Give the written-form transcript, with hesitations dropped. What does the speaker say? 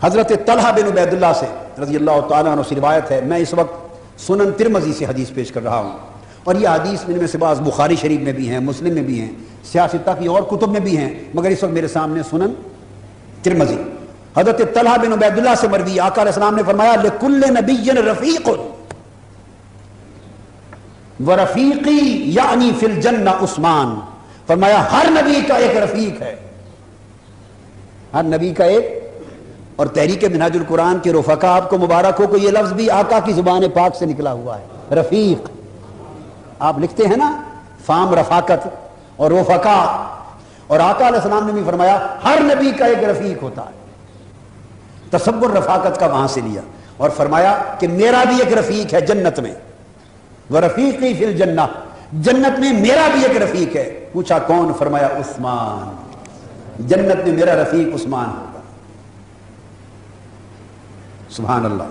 حضرت طلحہ بن عبیداللہ سے رضی اللہ تعالیٰ عنہ سے روایت ہے، میں اس وقت سنن ترمذی سے حدیث پیش کر رہا ہوں، اور یہ حدیث میں سے بعض بخاری شریف میں بھی ہیں، مسلم میں بھی ہیں، سیاستہ کی اور کتب میں بھی ہیں، مگر اس وقت میرے سامنے سنن ترمذی۔ حضرت طلحہ بن عبیداللہ سے مروی، آقا علیہ السلام نے فرمایا لکل نبی رفیق ورفیقی یعنی فی الجنہ عثمان، فرمایا ہر نبی کا ایک رفیق ہے، ہر نبی کا ایک۔ اور تحریک منہاج القرآن کے رفقا آپ کو مبارک ہو کہ یہ لفظ بھی آقا کی زبان پاک سے نکلا ہوا ہے، رفیق۔ آپ لکھتے ہیں نا فام رفاقت اور رفقا، اور آقا علیہ السلام نے بھی فرمایا ہر نبی کا ایک رفیق ہوتا ہے، تصور رفاقت کا وہاں سے لیا، اور فرمایا کہ میرا بھی ایک رفیق ہے جنت میں، وَرَفِيقِي فِي الْجَنَّةِ، جنت میں میرا بھی ایک رفیق ہے۔ پوچھا کون؟ فرمایا عثمان، جنت میں میرا رفیق عثمان ہوگا۔ سبحان اللہ۔